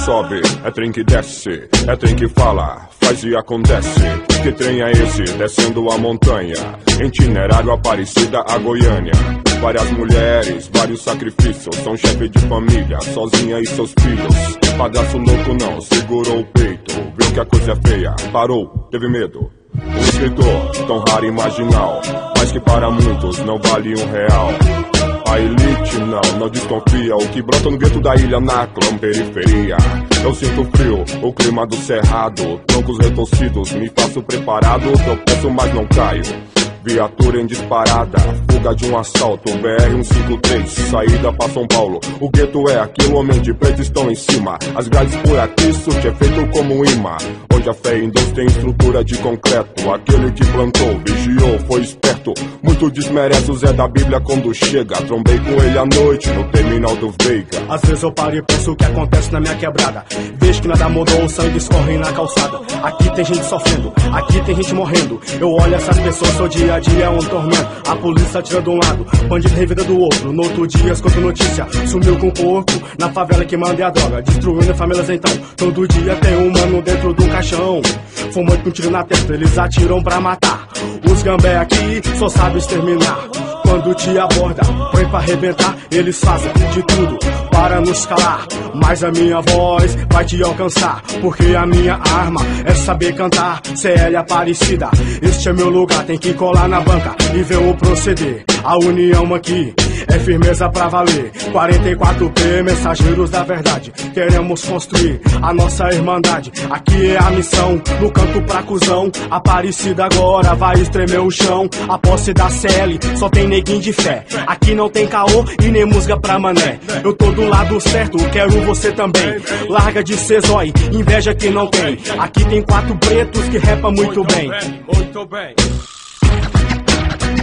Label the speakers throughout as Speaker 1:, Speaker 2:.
Speaker 1: sobe, é trem que desce, é trem que fala, faz e acontece. Que trem é esse descendo a montanha? Itinerário Aparecida a Goiânia. Várias mulheres, vários sacrifícios. São chefe de família, sozinha e seus filhos. Padrasto louco não, segurou o peito. Viu que a coisa é feia, parou, teve medo. Um escritor tão raro e marginal, mas que para muitos não vale R$1. A elite não desconfia. O que brota no gueto da ilha na clã periferia. Eu sinto frio, o clima do cerrado. Troncos retorcidos, me faço preparado. Tropeço, mas não caio. Viatura em disparada, fuga de um assalto. BR-153, saída pra São Paulo. O gueto é aquilo, homem de preto estão em cima. As grades por aqui, surte é feito como um imã. Onde a fé em Deus tem estrutura de concreto. Aquele que plantou, vigiou, foi esperto. Muito desmerece o Zé da Bíblia quando chega. Trombei com ele à noite no terminal do Veiga.
Speaker 2: Às vezes eu paro e penso o que acontece na minha quebrada. Vejo que nada mudou, o sangue escorre na calçada. Aqui tem gente sofrendo, aqui tem gente morrendo. Eu olho essas pessoas, sou dia a dia é um tormento. A polícia tira de um lado, bandido revida do outro. No outro dia escuto notícia, sumiu com o corpo na favela que manda a droga, destruindo famílias então. Todo dia tem um mano dentro do caixão, fumando com tiro na testa, eles atiram pra matar. Os gambé aqui só sabem exterminar. Quando te aborda, põe pra arrebentar. Eles fazem de tudo para nos calar, mas a minha voz vai te alcançar, porque a minha arma é saber cantar. CL Aparecida, este é meu lugar. Tem que colar na banca e ver o proceder. A união aqui é firmeza pra valer. 44P, mensageiros da verdade. Queremos construir a nossa irmandade. Aqui é a missão, no canto pra cuzão. Aparecida agora vai estremer o chão. A posse da CL, só tem neguinho de fé. Aqui não tem caô e nem música pra mané. Eu tô do lado certo, quero você também. Larga de ser zói, inveja que não tem. Aqui tem 4 pretos que rapam muito bem.
Speaker 3: Muito bem.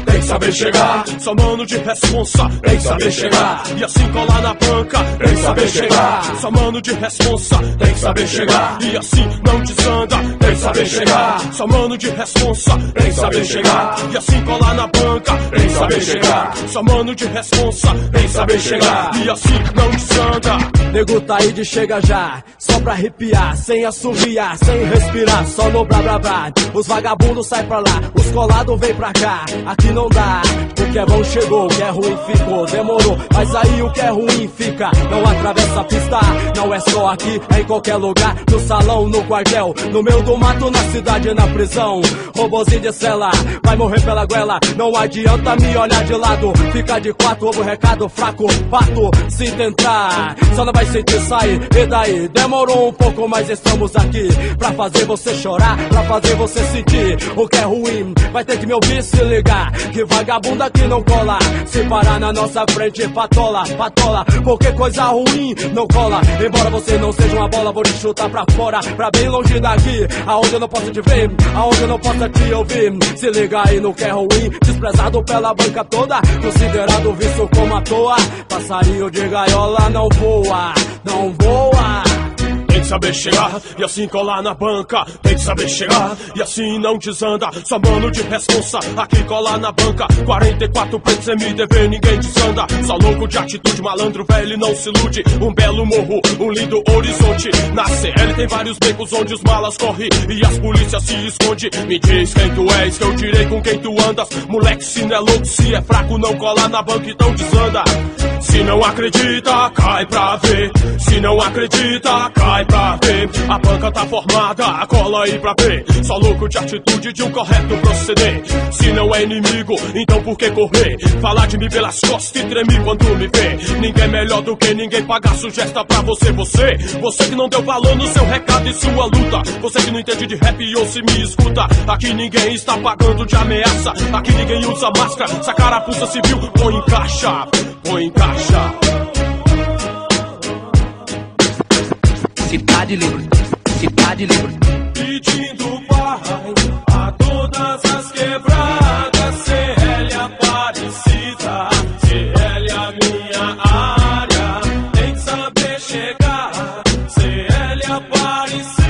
Speaker 3: Tem que saber chegar, só mano de responsa. Tem que saber chegar, e assim colar na banca. Tem que saber chegar, só mano de responsa. Tem que saber chegar, e assim não desanda. Tem que saber chegar, só mano de responsa. Tem que saber chegar, e assim colar na banca. Tem que saber chegar, só mano de responsa. Tem que saber chegar, e assim não desanda.
Speaker 4: Nego tá aí de chega já, só pra arrepiar, sem assoviar, sem respirar, só no blá blá blá. Os vagabundos saem pra lá, os colados vem pra cá. Aqui não dá, o que é bom chegou, o que é ruim ficou, demorou. Mas aí o que é ruim fica, não atravessa a pista. Não é só aqui, é em qualquer lugar. No salão, no quartel, no meio do mato, na cidade, na prisão. Robozinho de cela, vai morrer pela goela. Não adianta me olhar de lado, fica de 4, ovo recado fraco. Pato, se tentar, só não vai sentir sair. E daí, demorou um pouco, mas estamos aqui pra fazer você chorar, pra fazer você sentir o que é ruim. Vai ter que me ouvir, se ligar, que vagabunda que não cola. Se parar na nossa frente, patola, patola. Qualquer coisa ruim não cola. Embora você não seja uma bola, vou te chutar pra fora, pra bem longe daqui, aonde eu não posso te ver, aonde eu não posso te ouvir. Se liga aí no que é ruim, desprezado pela banca toda, considerado visto como à toa. Passarinho de gaiola não voa, não voa.
Speaker 3: Tem que saber chegar, e assim colar na banca. Tem que saber chegar, e assim não desanda. Só mano de responsa, aqui colar na banca. 44 pretos, MDV, ninguém desanda. Só louco de atitude, malandro velho, não se ilude. Um belo morro, um lindo horizonte. Na CL tem vários becos onde os malas correm e as polícias se escondem. Me diz quem tu és, que eu direi com quem tu andas. Moleque, se não é louco, se é fraco, não colar na banca, então desanda. Se não acredita, cai pra ver. Se não acredita, cai pra ver. A banca tá formada, cola aí pra ver. Só louco de atitude, de um correto proceder. Se não é inimigo, então por que correr? Falar de mim pelas costas e tremer quando me vê. Ninguém melhor do que ninguém, pagar sugesta pra você. Você que não deu valor no seu recado e sua luta. Você que não entende de rap ou se me escuta. Aqui ninguém está pagando de ameaça. Aqui ninguém usa máscara, essa carapuça civil põe em caixa, põe em caixa.
Speaker 5: Cidade livre, cidade livre.
Speaker 3: Pedindo pai a todas as quebradas. CL Aparecida, CL a minha área. Tem que saber chegar, CL Aparecida.